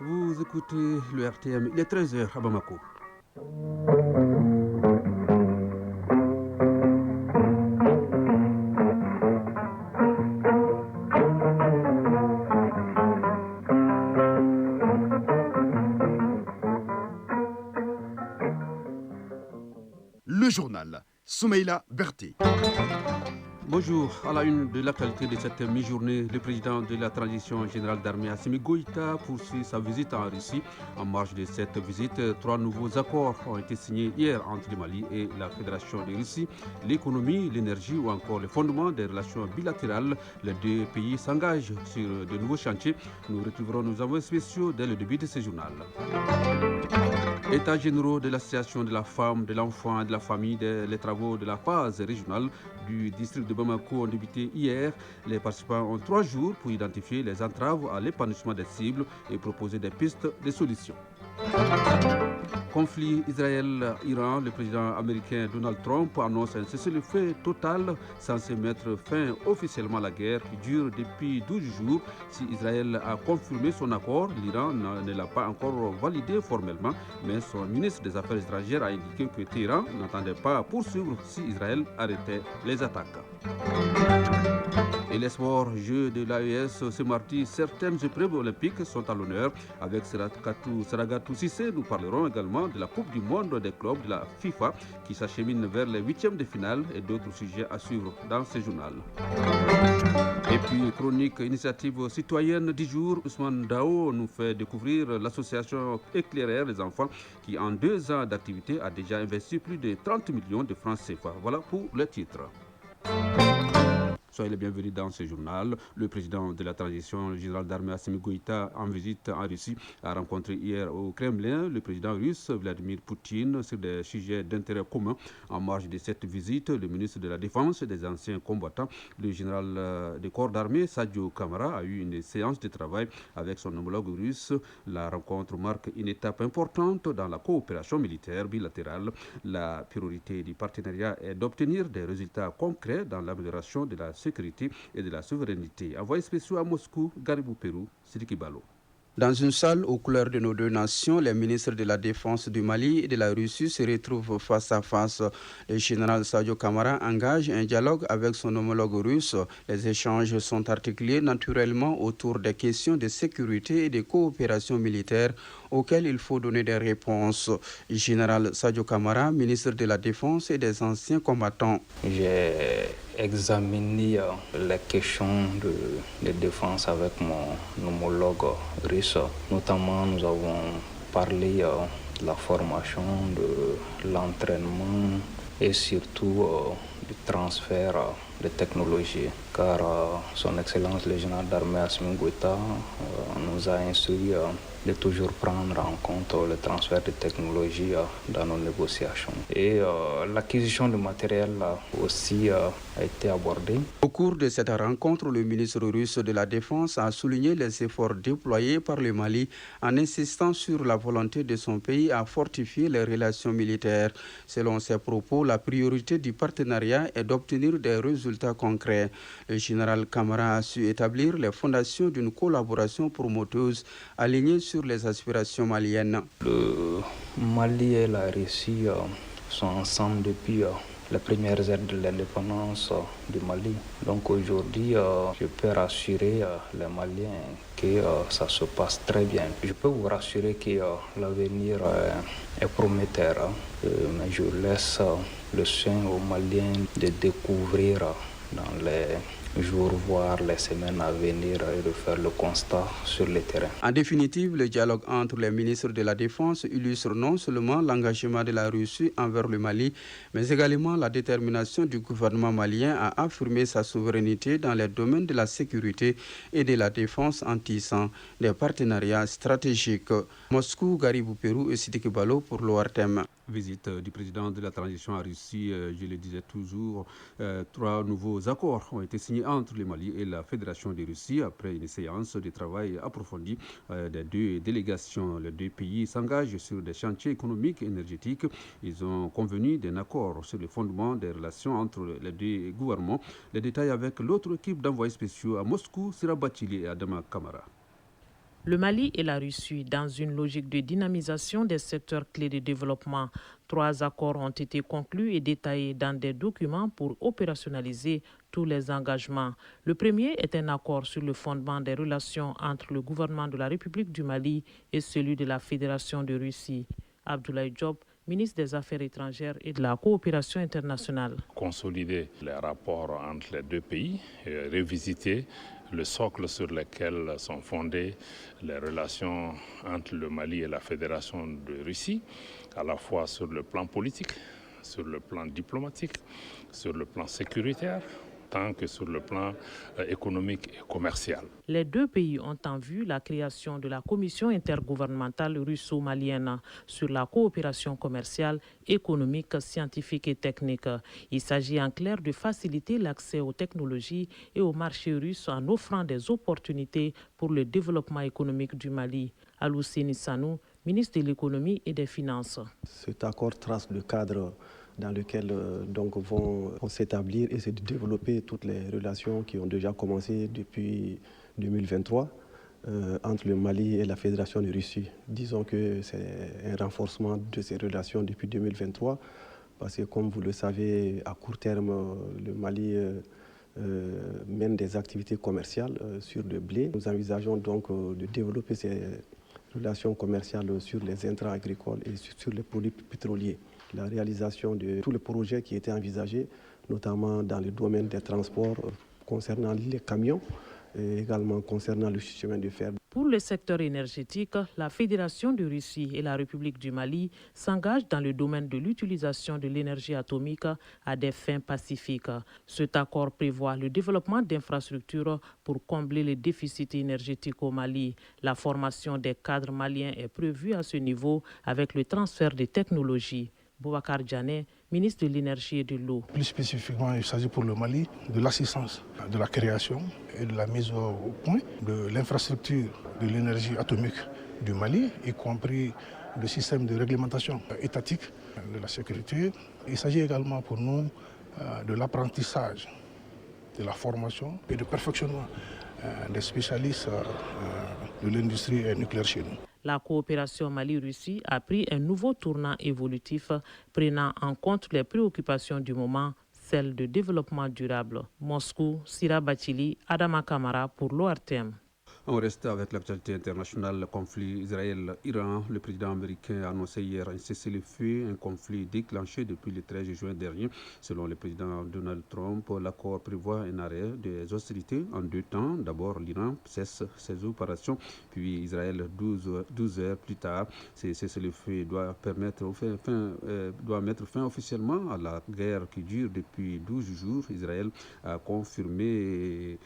Vous écoutez le RTM, il est 13 heures à Bamako. Le journal. Soumeila Berté. Bonjour, à la une de l'actualité de cette mi-journée, le président de la transition générale d'armée Assimi Goïta poursuit sa visite en Russie. En marge de cette visite, 3 nouveaux accords ont été signés hier entre le Mali et la Fédération de Russie. L'économie, l'énergie ou encore les fondements des relations bilatérales, les deux pays s'engagent sur de nouveaux chantiers. Nous retrouverons nos envois spéciaux dès le début de ce journal. États généraux de l'association de la femme, de l'enfant et de la famille, les travaux de la phase régionale du district de Bamako ont débuté hier. Les participants ont 3 jours pour identifier les entraves à l'épanouissement des cibles et proposer des pistes de solutions. Conflit Israël-Iran, le président américain Donald Trump annonce un cessez-le-feu total censé mettre fin officiellement à la guerre qui dure depuis 12 jours. Si Israël a confirmé son accord, l'Iran ne l'a pas encore validé formellement, mais son ministre des Affaires étrangères a indiqué que Téhéran n'entendait pas poursuivre si Israël arrêtait les attaques. Et les sports, Jeux de l'AES, ce mardi, certaines épreuves olympiques sont à l'honneur. Avec Saragatou Cissé, nous parlerons également de la Coupe du monde des clubs de la FIFA qui s'achemine vers les huitièmes de finale et d'autres sujets à suivre dans ce journal. Et puis, chronique initiative citoyenne du jour, Ousmane Dao nous fait découvrir l'association Éclaireur des enfants qui, en 2 ans d'activité, a déjà investi plus de 30 millions de francs CFA. Voilà pour le titre. Soyez les bienvenus dans ce journal. Le président de la transition générale d'armée Assimi Goïta, en visite en Russie, a rencontré hier au Kremlin le président russe Vladimir Poutine sur des sujets d'intérêt commun. En marge de cette visite, le ministre de la Défense et des anciens combattants, le général des corps d'armée Sadio Kamara, a eu une séance de travail avec son homologue russe. La rencontre marque une étape importante dans la coopération militaire bilatérale. La priorité du partenariat est d'obtenir des résultats concrets dans l'amélioration de la sécurité et de la souveraineté. Envoyé spécial à Moscou, Garibou Pérou, Sidiki Balo. Dans une salle aux couleurs de nos deux nations, les ministres de la Défense du Mali et de la Russie se retrouvent face à face. Le général Sadio Kamara engage un dialogue avec son homologue russe. Les échanges sont articulés naturellement autour des questions de sécurité et de coopération militaire auxquelles il faut donner des réponses. Le général Sadio Kamara, ministre de la Défense et des anciens combattants. J'ai examiné les questions de défense avec mon homologue russe. Notamment, nous avons parlé de la formation, de l'entraînement et surtout du transfert de technologies. Car son Excellence le général d'armée Assimi Goïta nous a instruit de toujours prendre en compte le transfert de technologies dans nos négociations. Et l'acquisition de matériel aussi a été abordée. Au cours de cette rencontre, le ministre russe de la Défense a souligné les efforts déployés par le Mali en insistant sur la volonté de son pays à fortifier les relations militaires. Selon ses propos, la priorité du partenariat est d'obtenir des résultats concrets. Le général Kamara a su établir les fondations d'une collaboration promoteuse alignée sur les aspirations maliennes. Le Mali et la Russie sont ensemble depuis les premières heures de l'indépendance du Mali. Donc aujourd'hui, je peux rassurer les Maliens que ça se passe très bien. Je peux vous rassurer que l'avenir est prometteur, mais je laisse le soin aux Maliens de découvrir dans les jours, voire les semaines à venir et de faire le constat sur le terrain. En définitive, le dialogue entre les ministres de la Défense illustre non seulement l'engagement de la Russie envers le Mali, mais également la détermination du gouvernement malien à affirmer sa souveraineté dans les domaines de la sécurité et de la défense en tissant des partenariats stratégiques. Moscou, Garibou Pérou et Sidiki Balo pour l'ORTM. Visite du président de la transition en Russie, je le disais toujours, 3 nouveaux accords ont été signés entre le Mali et la Fédération de Russie après une séance de travail approfondie des 2 délégations. Les 2 pays s'engagent sur des chantiers économiques et énergétiques. Ils ont convenu d'un accord sur le fondement des relations entre les 2 gouvernements. Les détails avec l'autre équipe d'envoyés spéciaux à Moscou, Sira Bachili et Adama Kamara. Le Mali et la Russie dans une logique de dynamisation des secteurs clés de développement. 3 accords ont été conclus et détaillés dans des documents pour opérationnaliser tous les engagements. Le premier est un accord sur le fondement des relations entre le gouvernement de la République du Mali et celui de la Fédération de Russie. Abdoulaye Diop, ministre des Affaires étrangères et de la coopération internationale. Consolider les rapports entre les deux pays et revisiter le socle sur lequel sont fondées les relations entre le Mali et la Fédération de Russie, à la fois sur le plan politique, sur le plan diplomatique, sur le plan sécuritaire, tant que sur le plan économique et commercial. Les deux pays ont en vue la création de la commission intergouvernementale russo-malienne sur la coopération commerciale, économique, scientifique et technique. Il s'agit en clair de faciliter l'accès aux technologies et au marché russe en offrant des opportunités pour le développement économique du Mali. Alousséni Sanou, ministre de l'économie et des finances. Cet accord trace le cadre dans lequel vont s'établir et se développer toutes les relations qui ont déjà commencé depuis 2023 entre le Mali et la Fédération de Russie. Disons que c'est un renforcement de ces relations depuis 2023 parce que, comme vous le savez, à court terme, le Mali mène des activités commerciales sur le blé. Nous envisageons donc de développer ces relations commerciales sur les intrants agricoles et sur les produits pétroliers. La réalisation de tous les projets qui étaient envisagés, notamment dans le domaine des transports concernant les camions et également concernant le chemin de fer. Pour le secteur énergétique, la Fédération de Russie et la République du Mali s'engagent dans le domaine de l'utilisation de l'énergie atomique à des fins pacifiques. Cet accord prévoit le développement d'infrastructures pour combler les déficits énergétiques au Mali. La formation des cadres maliens est prévue à ce niveau avec le transfert des technologies. Boubacar Diané, ministre de l'Énergie et de l'Eau. Plus spécifiquement, il s'agit pour le Mali de l'assistance de la création et de la mise au point de l'infrastructure de l'énergie atomique du Mali, y compris le système de réglementation étatique de la sécurité. Il s'agit également pour nous de l'apprentissage, de la formation et du perfectionnement des spécialistes de l'industrie nucléaire chez nous. La coopération Mali-Russie a pris un nouveau tournant évolutif, prenant en compte les préoccupations du moment, celles de développement durable. Moscou, Sira Bachili, Adama Kamara pour l'ORTM. On reste avec l'actualité internationale, le conflit Israël-Iran. Le président américain a annoncé hier un cessez-le-feu, un conflit déclenché depuis le 13 juin dernier. Selon le président Donald Trump, l'accord prévoit un arrêt des hostilités en 2 temps. D'abord, l'Iran cesse ses opérations, puis Israël 12 heures plus tard. Ce cessez-le-feu doit mettre fin officiellement à la guerre qui dure depuis 12 jours. Israël a confirmé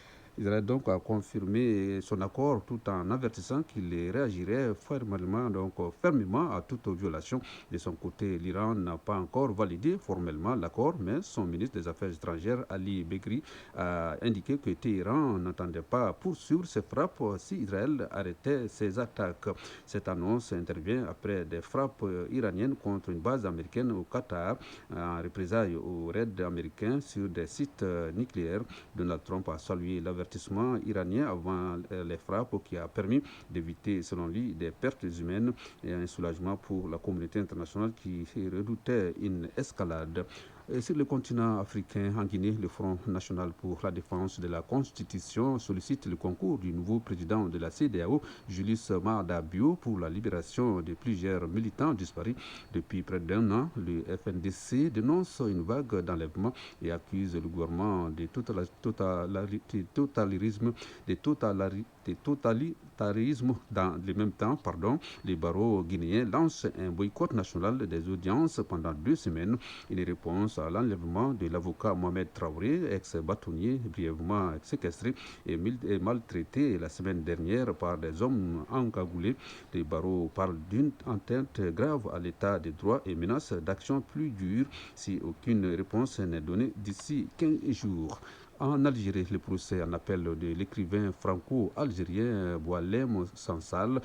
son accord tout en avertissant qu'il réagirait fermement à toute violation. De son côté, l'Iran n'a pas encore validé formellement l'accord, mais son ministre des Affaires étrangères, Ali Beghri, a indiqué que Téhéran n'entendait pas poursuivre ses frappes si Israël arrêtait ses attaques. Cette annonce intervient après des frappes iraniennes contre une base américaine au Qatar en représailles aux raids américains sur des sites nucléaires. Donald Trump a salué l'avertissement iranien avant les frappes qui a permis d'éviter, selon lui, des pertes humaines et un soulagement pour la communauté internationale qui redoutait une escalade. Sur le continent africain, en Guinée, le Front national pour la défense de la Constitution sollicite le concours du nouveau président de la CEDEAO, Julius Maada Bio, pour la libération de plusieurs militants disparus depuis près d'1 an. Le FNDC dénonce une vague d'enlèvements et accuse le gouvernement de totalitarisme. Dans le même temps, les barreaux guinéens lancent un boycott national des audiences pendant 2 semaines. Une réponse à l'enlèvement de l'avocat Mohamed Traoré, ex-bâtonnier, brièvement séquestré et maltraité la semaine dernière par des hommes encagoulés. Les barreaux parlent d'une atteinte grave à l'état de droit et menacent d'actions plus dures si aucune réponse n'est donnée d'ici 15 jours. En Algérie, le procès en appel de l'écrivain franco-algérien Boualem Sansal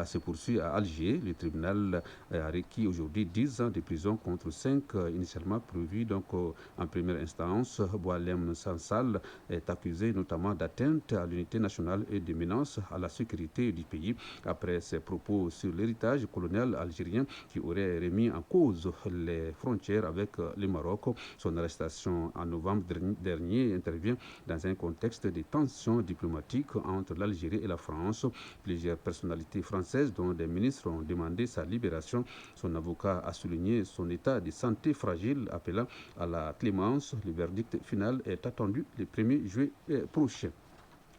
se poursuit à Alger. Le tribunal a requis aujourd'hui 10 ans de prison contre 5 initialement prévus en première instance. Boualem Sansal est accusé notamment d'atteinte à l'unité nationale et de menaces à la sécurité du pays après ses propos sur l'héritage colonial algérien qui aurait remis en cause les frontières avec le Maroc. Son arrestation en novembre dernier intervient dans un contexte de tensions diplomatiques entre l'Algérie et la France. Plusieurs personnalités françaises, dont des ministres, ont demandé sa libération. Son avocat a souligné son état de santé fragile, appelant à la clémence. Le verdict final est attendu le 1er juillet prochain.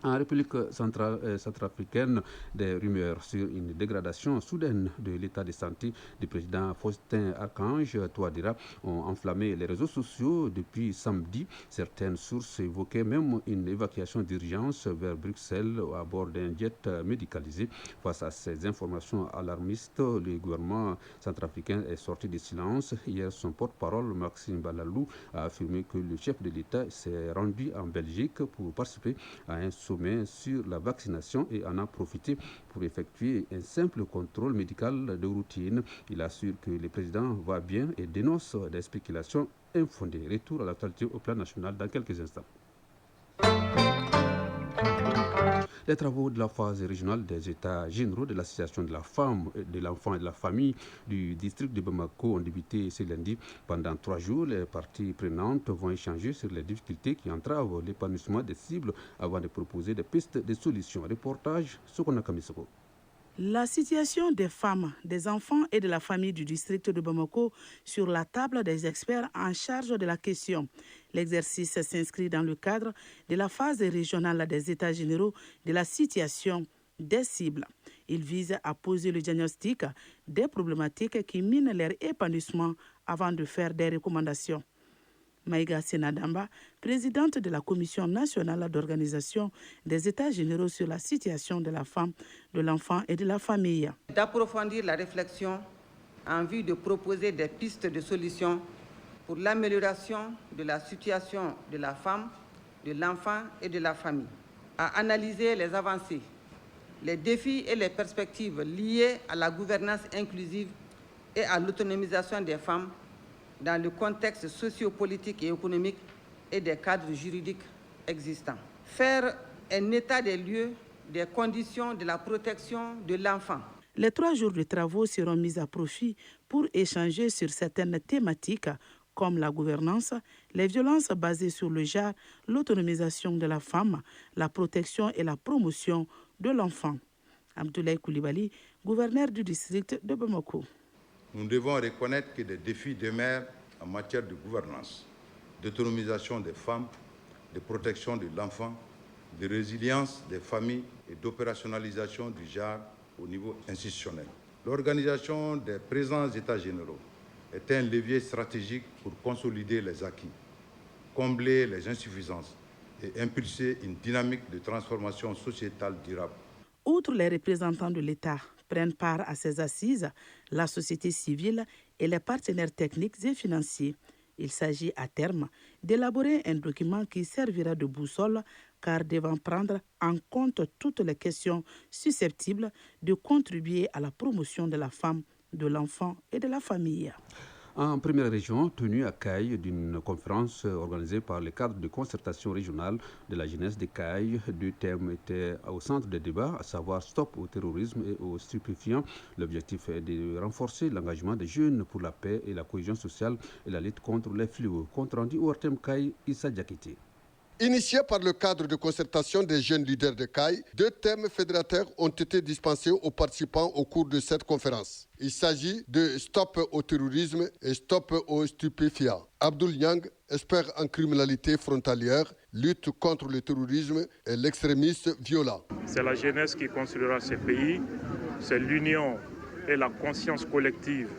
En République centrafricaine, des rumeurs sur une dégradation soudaine de l'état de santé du président Faustin Archange Touadéra ont enflammé les réseaux sociaux depuis samedi. Certaines sources évoquaient même une évacuation d'urgence vers Bruxelles à bord d'un jet médicalisé. Face à ces informations alarmistes, le gouvernement centrafricain est sorti du silence. Hier, son porte-parole, Maxime Balalou, a affirmé que le chef de l'État s'est rendu en Belgique pour participer à un sommet sur la vaccination et en a profité pour effectuer un simple contrôle médical de routine. Il assure que le président va bien et dénonce des spéculations infondées. Retour à l'actualité au plan national dans quelques instants. Les travaux de la phase régionale des États généraux de l'Association de la femme, de l'enfant et de la famille du district de Bamako ont débuté ce lundi. Pendant 3 jours, les parties prenantes vont échanger sur les difficultés qui entravent l'épanouissement des cibles avant de proposer des pistes de solutions. Reportage Sokona Kamisoko. La situation des femmes, des enfants et de la famille du district de Bamako sur la table des experts en charge de la question. L'exercice s'inscrit dans le cadre de la phase régionale des États généraux de la situation des cibles. Il vise à poser le diagnostic des problématiques qui minent leur épanouissement avant de faire des recommandations. Maïga Senadamba, présidente de la Commission nationale d'organisation des États généraux sur la situation de la femme, de l'enfant et de la famille. D'approfondir la réflexion en vue de proposer des pistes de solutions pour l'amélioration de la situation de la femme, de l'enfant et de la famille. À analyser les avancées, les défis et les perspectives liées à la gouvernance inclusive et à l'autonomisation des femmes dans le contexte sociopolitique et économique et des cadres juridiques existants. Faire un état des lieux des conditions de la protection de l'enfant. Les 3 jours de travaux seront mis à profit pour échanger sur certaines thématiques comme la gouvernance, les violences basées sur le genre, l'autonomisation de la femme, la protection et la promotion de l'enfant. Abdoulaye Koulibaly, gouverneur du district de Bamako. Nous devons reconnaître que des défis demeurent en matière de gouvernance, d'autonomisation des femmes, de protection de l'enfant, de résilience des familles et d'opérationnalisation du genre au niveau institutionnel. L'organisation des présents États généraux est un levier stratégique pour consolider les acquis, combler les insuffisances et impulser une dynamique de transformation sociétale durable. Outre les représentants de l'État, prennent part à ces assises la société civile et les partenaires techniques et financiers. Il s'agit à terme d'élaborer un document qui servira de boussole car devant prendre en compte toutes les questions susceptibles de contribuer à la promotion de la femme, de l'enfant et de la famille. En première région, tenue à Caille d'une conférence organisée par le cadre de concertation régionale de la jeunesse de Caille, 2 thèmes étaient au centre des débats, à savoir stop au terrorisme et aux stupéfiants. L'objectif est de renforcer l'engagement des jeunes pour la paix et la cohésion sociale et la lutte contre les fléaux. Compte rendu au thème Caille, Issa Diakité. Initié par le cadre de concertation des jeunes leaders de Caille, 2 thèmes fédérateurs ont été dispensés aux participants au cours de cette conférence. Il s'agit de Stop au terrorisme et Stop aux stupéfiants. Abdoul Yang, expert en criminalité frontalière, lutte contre le terrorisme et l'extrémisme violent. C'est la jeunesse qui construira ce pays, c'est l'union et la conscience collective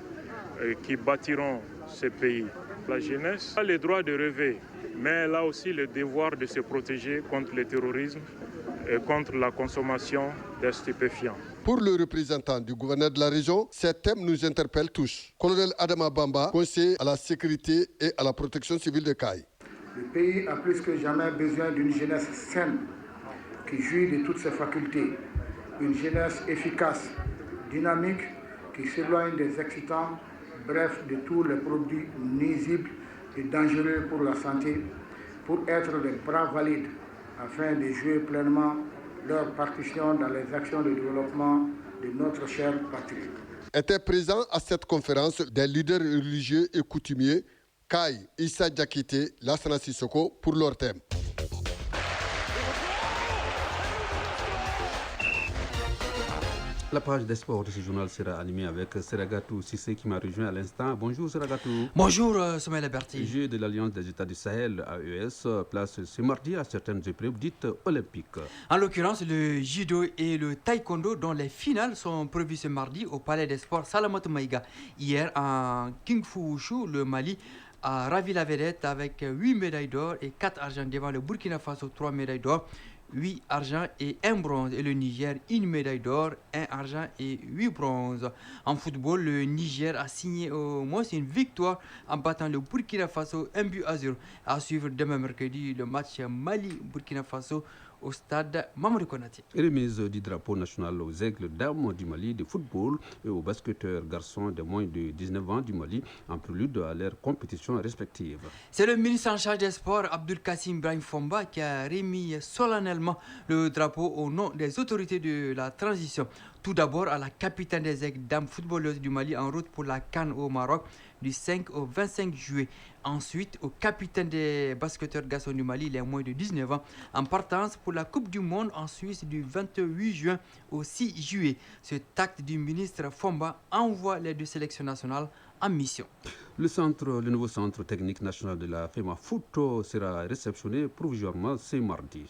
qui bâtiront ce pays. La jeunesse a le droit de rêver, mais elle a aussi le devoir de se protéger contre le terrorisme et contre la consommation des stupéfiants. Pour le représentant du gouverneur de la région, ces thèmes nous interpellent tous. Colonel Adama Bamba, conseiller à la sécurité et à la protection civile de Caille. Le pays a plus que jamais besoin d'une jeunesse saine qui jouit de toutes ses facultés. Une jeunesse efficace, dynamique, qui s'éloigne des excitants, bref, de tous les produits nuisibles et dangereux pour la santé, pour être des bras valides afin de jouer pleinement leur partition dans les actions de développement de notre chère patrie. Étaient présents à cette conférence des leaders religieux et coutumiers, Kai, Issa Diakité, Lassana Sissoko, pour leur thème. La page des sports de ce journal sera animée avec Seragatou Sissé qui m'a rejoint à l'instant. Bonjour Seragatou. Bonjour Soumaïla Berti. Jeux de l'Alliance des États du Sahel, AES, place ce mardi à certaines épreuves dites olympiques. En l'occurrence, le judo et le taekwondo dont les finales sont prévues ce mardi au Palais des Sports Salamatou Maïga. Hier en Kung Fu Wushu, le Mali a ravi la vedette avec 8 médailles d'or et 4 argent devant le Burkina Faso, 3 médailles d'or. 8 argent et 1 bronze. Et le Niger, 1 médaille d'or, 1 argent et 8 bronzes. En football, le Niger a signé au moins une victoire en battant le Burkina Faso 1-0. À suivre demain mercredi le match Mali-Burkina Faso au stade Mamadou Konaté. Remise du drapeau national aux aigles dames du Mali de football et aux basketteurs garçons de moins de 19 ans du Mali en prélude à leurs compétitions respectives. C'est le ministre en charge des sports, Abdul Kassim Brahim Fomba, qui a remis solennellement le drapeau au nom des autorités de la transition. Tout d'abord à la capitaine des aigles dames footballeuses du Mali en route pour la CAN au Maroc du 5 au 25 juillet. Ensuite, au capitaine des basketteurs garçons du Mali, les moins de 19 ans, en partance pour la Coupe du Monde en Suisse du 28 juin au 6 juillet. Ce acte du ministre Fomba envoie les deux sélections nationales en mission. Le nouveau centre technique national de la FEMA Foot sera réceptionné provisoirement ce mardi.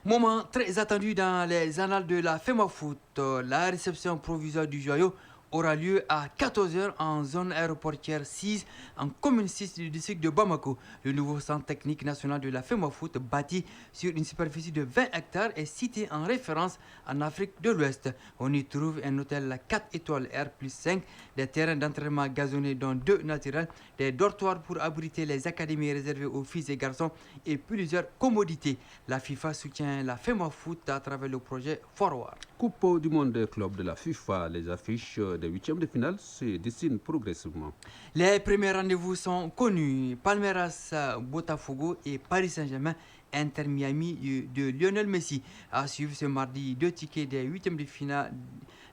Moment très attendu dans les annales de la FEMA Foot. La réception provisoire du joyau aura lieu à 14h en zone aéroportière 6 en commune 6 du district de Bamako. Le nouveau centre technique national de la FEMA Foot, bâti sur une superficie de 20 hectares, est cité en référence en Afrique de l'Ouest. On y trouve un hôtel 4 étoiles R+5, des terrains d'entraînement gazonnés dont 2 naturels, des dortoirs pour abriter les académies réservées aux filles et garçons et plusieurs commodités. La FIFA soutient la FEMA Foot à travers le projet Forward. Coupe du monde des clubs de la FIFA, les affiches des huitièmes de finale se dessinent progressivement. Les premiers rendez-vous sont connus. Palmeiras, Botafogo et Paris Saint-Germain, Inter Miami de Lionel Messi. À suivre ce mardi 2 tickets des huitièmes de finale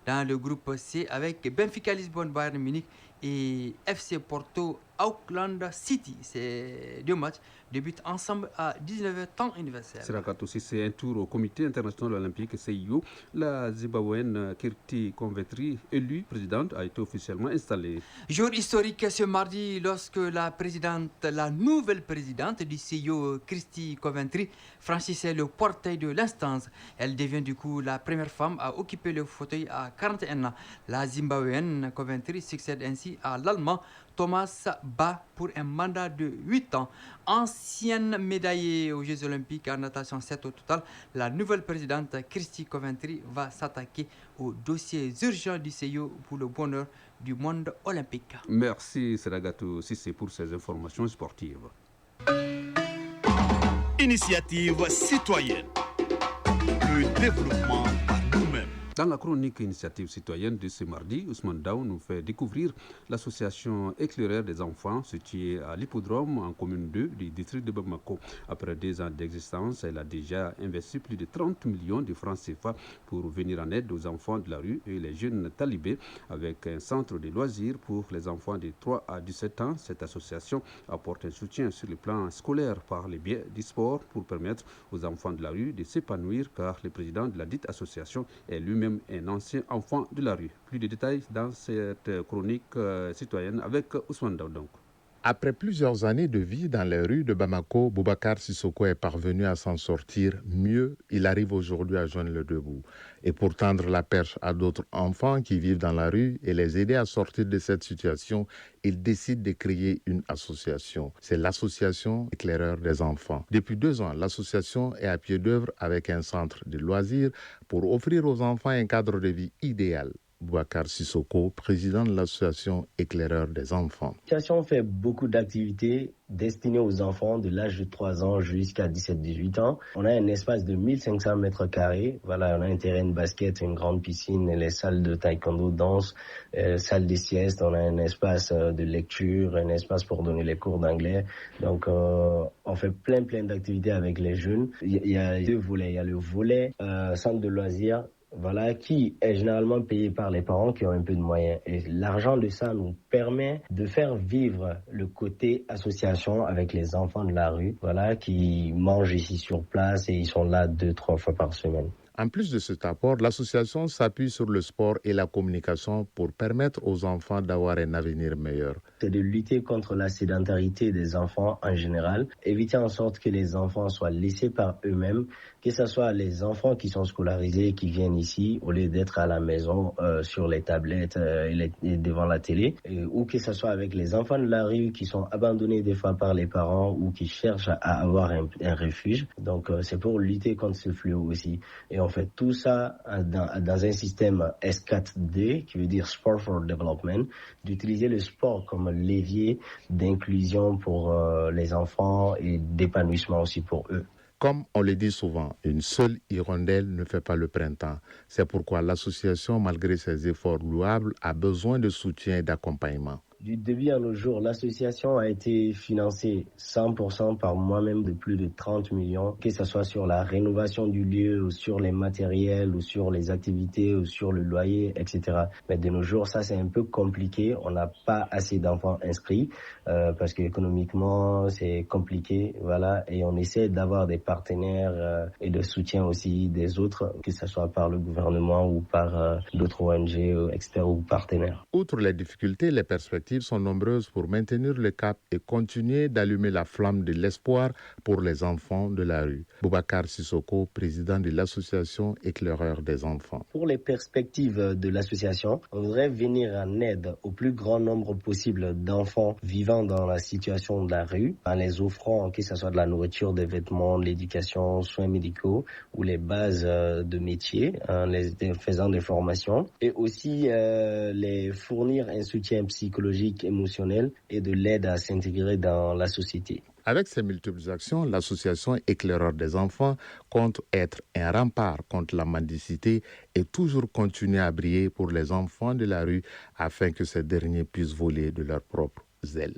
dans le groupe C avec Benfica Lisbonne, Bayern Munich et FC Porto, Auckland City. Ces deux matchs débutent ensemble à 19h temps universel. Serakato, si c'est un tour au comité international olympique CIO, la Zimbabwéenne Kirti Konvetri, élue présidente, a été officiellement installée. Jour historique ce mardi lorsque la nouvelle présidente du CIO, Kirti Konvetri, franchissait le portail de l'instance. Elle devient du coup la première femme à occuper le fauteuil à 41 ans. La Zimbabwéenne Konvetri succède ainsi à l'Allemand Thomas Bach pour un mandat de 8 ans. Ancienne médaillée aux Jeux Olympiques en natation 7 au total, la nouvelle présidente Kirti Konvetri va s'attaquer aux dossiers urgents du CIO pour le bonheur du monde olympique. Merci Seragato Sissé pour ces informations sportives. Initiative citoyenne. Le développement par nous-mêmes. Dans la chronique initiative citoyenne de ce mardi, Ousmane Daou nous fait découvrir l'association éclaireur des enfants située à l'hippodrome en commune 2 du district de Bamako. Après 2 ans d'existence, elle a déjà investi plus de 30 millions de francs CFA pour venir en aide aux enfants de la rue et les jeunes talibés avec un centre de loisirs pour les enfants de 3 à 17 ans. Cette association apporte un soutien sur le plan scolaire par le biais du sport pour permettre aux enfants de la rue de s'épanouir car le président de la dite association est lui-même un ancien enfant de la rue. Plus de détails dans cette chronique citoyenne avec Ousmane Daoudonk. Après plusieurs années de vie dans les rues de Bamako, Boubacar Sissoko est parvenu à s'en sortir mieux. Il arrive aujourd'hui à joindre le debout. Et pour tendre la perche à d'autres enfants qui vivent dans la rue et les aider à sortir de cette situation, il décide de créer une association. C'est l'association éclaireur des enfants. Depuis 2 ans, l'association est à pied d'œuvre avec un centre de loisirs pour offrir aux enfants un cadre de vie idéal. Boubacar Sissoko, président de l'association Éclaireurs des enfants. L'association fait beaucoup d'activités destinées aux enfants de l'âge de 3 ans jusqu'à 17-18 ans. On a un espace de 1500 mètres carrés. Voilà, on a un terrain de basket, une grande piscine, les salles de taekwondo, danse, salle de sieste. On a un espace de lecture, un espace pour donner les cours d'anglais. Donc, on fait plein d'activités avec les jeunes. Il y a 2 volets. Il y a le volet centre de loisirs, voilà, qui est généralement payé par les parents qui ont un peu de moyens. Et l'argent de ça nous permet de faire vivre le côté association avec les enfants de la rue, voilà, qui mangent ici sur place et ils sont là 2-3 fois par semaine. En plus de cet apport, l'association s'appuie sur le sport et la communication pour permettre aux enfants d'avoir un avenir meilleur. C'est de lutter contre la sédentarité des enfants en général, éviter en sorte que les enfants soient laissés par eux-mêmes, que ce soit les enfants qui sont scolarisés, qui viennent ici, au lieu d'être à la maison sur les tablettes et devant la télé, ou que ce soit avec les enfants de la rue qui sont abandonnés des fois par les parents ou qui cherchent à avoir un refuge. Donc c'est pour lutter contre ce fléau aussi. Et on fait tout ça dans un système S4D, qui veut dire Sport for Development, d'utiliser le sport comme levier d'inclusion pour les enfants et d'épanouissement aussi pour eux. Comme on le dit souvent, une seule hirondelle ne fait pas le printemps. C'est pourquoi l'association, malgré ses efforts louables, a besoin de soutien et d'accompagnement. Du début à nos jours, l'association a été financée 100% par moi-même de plus de 30 millions, que ce soit sur la rénovation du lieu, ou sur les matériels, ou sur les activités, ou sur le loyer, etc. Mais de nos jours, ça c'est un peu compliqué. On n'a pas assez d'enfants inscrits parce qu'économiquement c'est compliqué, voilà. Et on essaie d'avoir des partenaires et de soutien aussi des autres, que ce soit par le gouvernement ou par d'autres ONG, experts ou partenaires. Outre les difficultés, les perspectives sont nombreuses pour maintenir le cap et continuer d'allumer la flamme de l'espoir pour les enfants de la rue. Boubacar Sissoko, président de l'association Éclaireurs des enfants. Pour les perspectives de l'association, on voudrait venir en aide au plus grand nombre possible d'enfants vivant dans la situation de la rue, en les offrant, que ce soit de la nourriture, des vêtements, de l'éducation, soins médicaux ou les bases de métier, en les faisant des formations, et aussi les fournir un soutien psychologique, émotionnel et de l'aide à s'intégrer dans la société. Avec ces multiples actions, l'association Éclaireurs des enfants compte être un rempart contre la mendicité et toujours continuer à briller pour les enfants de la rue afin que ces derniers puissent voler de leurs propres ailes.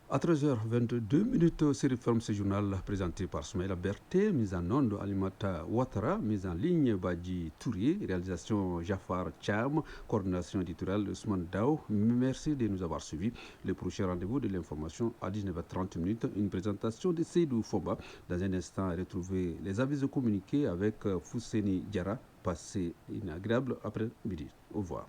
À 13h22, série forme ce journal présenté par Soumaïla Berté, mise en onde Alimata Ouattara, mise en ligne Badji Touré, réalisation Jafar Cham, coordination éditoriale Ousmane Dao. Merci de nous avoir suivis. Le prochain rendez-vous de l'information à 19h30, une présentation de Seydou Foba. Dans un instant, retrouver les avis communiqués avec Fousseni Diara. Passez une agréable après-midi. Au revoir.